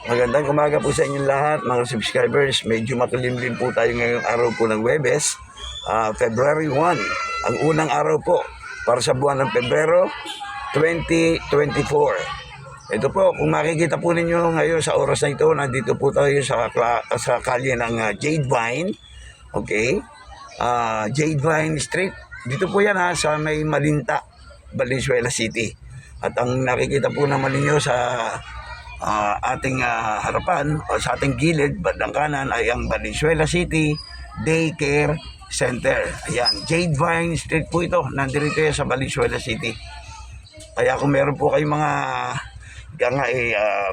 Magandang umaga po sa inyong lahat, mga subscribers. Medyo makulimlim po tayo ngayong araw po ng Huwebes, February 1. Ang unang araw po para sa buwan ng Pebrero 2024. Ito po, kung makikita po ninyo ngayon sa oras na ito, nandito po tayo sa kalye ng Jade Vine. Okay? Jade Vine Street. Dito po yan sa may Malinta, Valenzuela City. At ang nakikita po naman ninyo sa ating harapan o sa ating gilid, bandang kanan ay ang Valenzuela City Daycare Center. Ayan, Jade Vine Street po ito. Nandito yan sa Valenzuela City. Kaya kung meron po kayong mga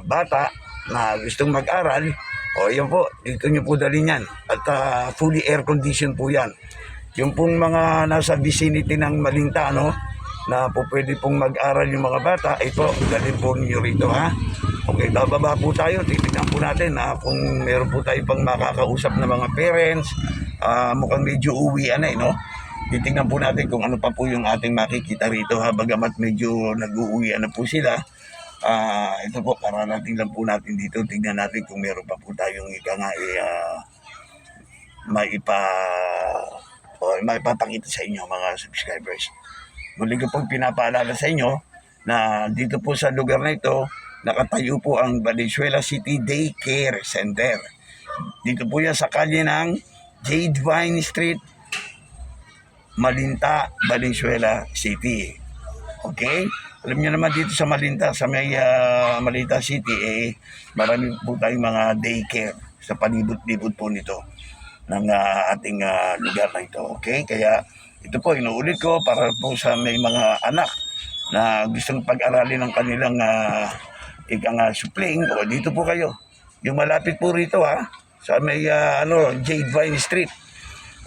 bata na gustong mag-aral, o yan po, dito nyo po dali yan. At fully air condition po yan. Yung pong mga nasa vicinity ng Malinta, na po pwede pong mag-aral yung mga bata, ito, dalhin po ninyo rito, ha? Okay, bababa po tayo, titignan po natin kung meron po tayo pang makakausap na mga parents. Mukhang medyo uwian na, titignan po natin kung ano pa po yung ating makikita rito, bagamat medyo nag-uuwian na po sila. Ito po, para natin lang po natin dito, tignan natin kung meron pa po tayong maipapakita sa inyo, mga subscribers. Muli ko pong pinapaalala sa inyo na dito po sa lugar na ito, nakatayo po ang Valenzuela City Daycare Center. Dito po yan sa kalye ng Jade Vine Street, Malinta, Valenzuela City. Okay? Alam niyo naman dito sa Malinta, sa may Malinta City, marami po tayong mga daycare sa palibot-libot po nito ng ating lugar na ito. Okay? Kaya ito po, inuulit ko para po sa may mga anak na gustong pag-aralin ng kanilang supling, o dito po kayo. Yung malapit po rito sa may Jade Vine Street.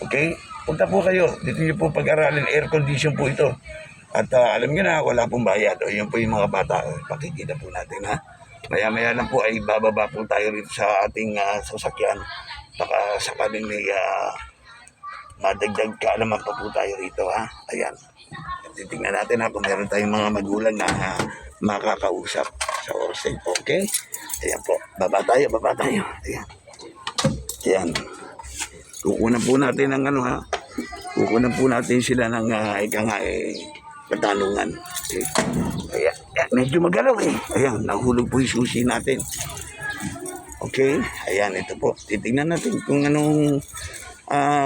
Okay? Punta po kayo. Dito nyo po pag-aralin. Air condition po ito. At alam nyo na, wala pong bayad. O yun po yung mga bata. Pakikita po natin, Maya-maya lang po ay bababa po tayo rito sa ating sasakyan. Baka sakaling may madagdag kaalaman pa po tayo rito, Ayan. Titignan natin kung meron tayong mga magulang na makakausap sa oras na ito. Okay? Ayan po. Baba tayo. Ayan. Ayan. Kukunan po natin ng kukunan po natin sila ng katanungan. Okay? Ayan. Medyo magalaw Ayan. Nahulog po yung susi natin. Okay? Ayan. Ito po. Titignan natin kung anong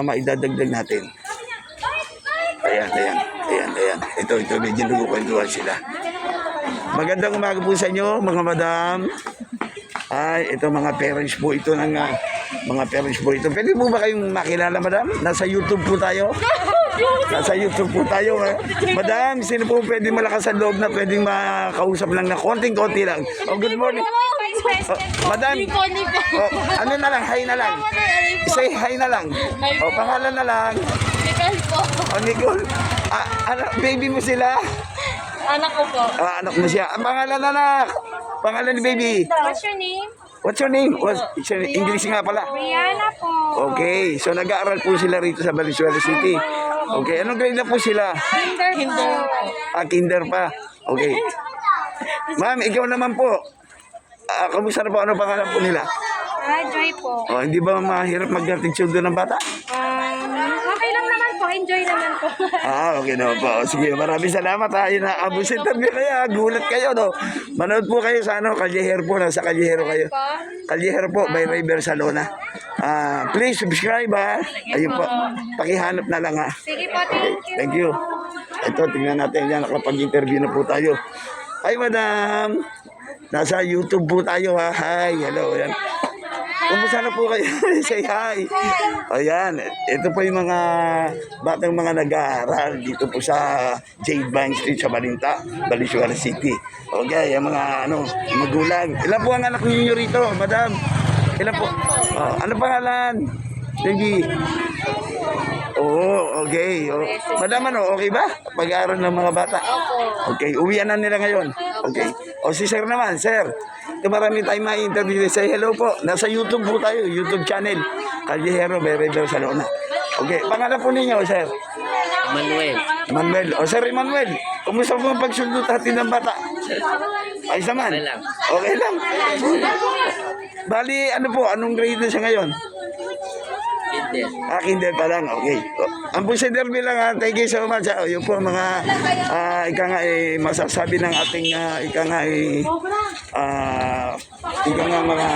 maidadagdag natin. Ayan. Ito, medyo nagkukwentuhan sila. Magandang umaga po sa inyo, mga madam. Ito mga parents po ito mga parents po ito. Pwede po ba kayong makilala, madam? Nasa YouTube po tayo. Madam, sino po pwede malakas sa loob na pwedeng makausap lang na konting-konti lang? Good morning. Madam, ano na lang, hi na lang. Say hi na lang. Pangalan na lang. Nicole po. Nicole. Baby mo sila? Anak ko po. Anak mo siya. Ang pangalan, anak. Pangalan ni baby. What's your name? What's your name? English nga pala. Rihanna po. Okay, so nag-aaral po sila rito sa Valenzuela City. Okay, anong grade na po sila? Kinder. Kinder pa. Okay. Ma'am, ikaw naman po. Kamusta na po? Ano pangalan po nila? Joy po. Hindi ba mahirap mag-garden sundo ng bata? Okay lang naman po. Enjoy naman po. Okay naman po. Sige, maraming salamat Yun abusin tabi kaya. Gulat kayo, Manood po kayo sa Callejero po. Nasa Callejero kayo. Callejero po, by River Salona. Please subscribe, Ayun po. Pakihanap na lang, Sige po, thank Thank you. you. Ito, tingnan natin yan. Nakapag-interview na po tayo. Hi, madam. Nasa YouTube po tayo, Hi, hello. Yan. Kumusta na po kayo? Say hi. Ayan, ito po yung mga batang mga nag-aaral dito po sa Jade Vine Street sa Malinta, Valenzuela City. Okay, yung mga magulang. Ilan po ang anak niyo rito, madam? Ilan po? Ano pangalan? Baby. Okay. Madam, okay ba? Pag-aaral ng mga bata? Okay, uwian na nila ngayon. Okay. Si sir naman, sir. Ito marami tayong ma-interview. Say hello po. Nasa YouTube po tayo, YouTube channel. Callejero, River Salona. Okay, pangalan po ninyo, sir? Manuel. Sir Emmanuel, kumusta po ang pagsundo natin ng bata? Ayos naman. Okay lang. Okay lang. Bali, ano po, anong grade na siya ngayon? Kindle. Kindle pa lang, okay. Ang po si Derby lang, thank you so much. Yun po mga, ika nga masasabi ng ating, ika nga mga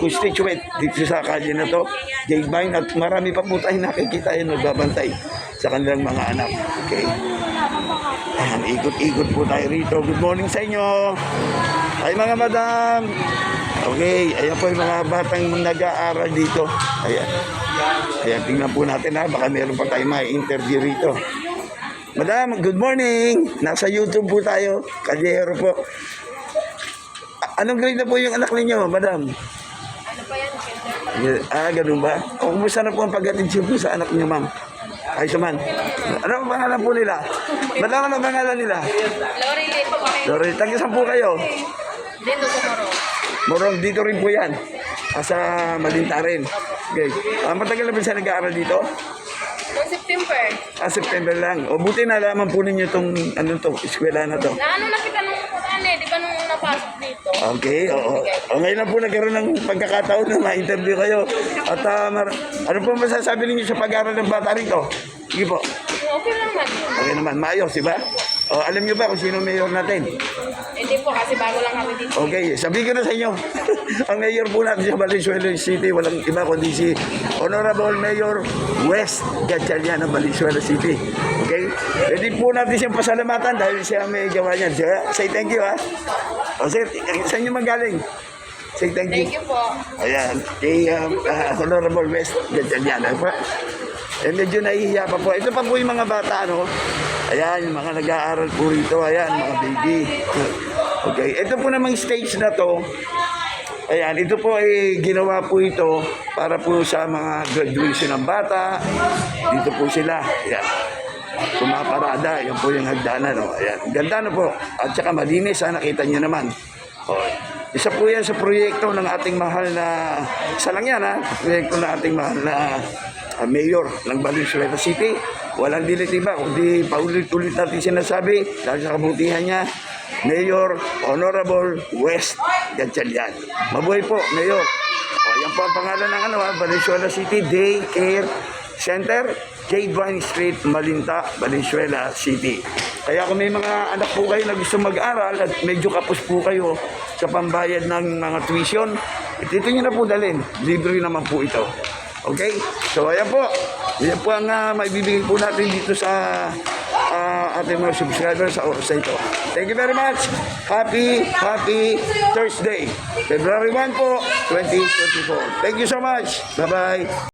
constituent dito sa kalye na to. Jade Vine, at marami pa po tayong nakikita yun, nagbabantay sa kanilang mga anak. Okay. Ayan, ikot-ikot po tayo rito. Good morning sa inyo. Ay mga madam. Okay, ayan po yung mga batang nag-aaral dito. Ayan. Ayan, tingnan po natin baka meron pa tayong may interview rito. Madam, good morning. Nasa YouTube po tayo. Kalyero po. Anong grade na po yung anak ninyo, madam? Ano pa yan? Ganun ba? O, kumusta na po ang pag-atensyon po sa anak niyo, ma'am? Ayos naman. Ano ang pangalan po nila? Madam, ano ang pangalan nila? Lorilyn po kami. Sorry, tagisan po kayo. Dito sa Moro. Morong, dito rin po yan. Sa Malinta rin. Okay. Matagal na ba siya nag-aaral dito? Noong September. September lang. O buti na laman po ninyo itong eskwela na to. Na ano na kita nung di ba nung napasok dito? Okay, oo. Ngayon lang po nagkaroon ng pagkakataon na ma-interview kayo. At ano po masasabi ninyo sa pag-aaral ng bata rito? Sige po. Okay lang man. Okay naman, maayos, di ba? O, alam niyo ba kung sino mayor natin? Hindi po kasi bago lang kami dito. Okay, sabihin ko na sa inyo. Ang mayor po natin sa Valenzuela City, walang iba kundi si Honorable Mayor West Gatchalian ng Valenzuela City. Okay? Pwede po natin siyang pasalamatan dahil siya may gawa niyan. Say thank you, ha? O, sir, saan niyo magaling? Say thank you. Thank you po. Ayan, kay Honorable West Gatchalian. Ano pa? Medyo nahihiya pa po. Ito pa po yung mga bata, no? Ayan, yung mga nag-aaral po rito. Ayan, mga baby. Okay, ito po namang stage na to. Ayan, ito po ay ginawa po ito para po sa mga graduation ng bata. Dito po sila. Ayan. Pumaparada. Yan po yung hagdanan. No? Ayan, ganda na po. At saka malinis, nakita nyo naman. Okay. Isa po yan sa proyekto ng ating mahal na, isa lang yan proyekto ng ating mahal na mayor ng Valenzuela City. Walang dilit iba, kundi paulit-ulit natin sinasabi dahil sa kabutihan niya, Mayor Honorable West Gatchalian. Mabuhay po, Mayor. O, yan po ang pangalan ng Valenzuela City Day Care Center, Jade Vine Street, Malinta, Valenzuela City. Kaya kung may mga anak po kayo na gusto mag-aral at medyo kapos po kayo sa pambayad ng mga tuition, dito nyo na po dalhin. Libre naman po ito. Okay? So, ayan po. Yan po ang maibibigay po natin dito sa ating mga subscribers sa oras na ito. Thank you very much. Happy Thursday. February 1 po, 2024. Thank you so much. Bye-bye.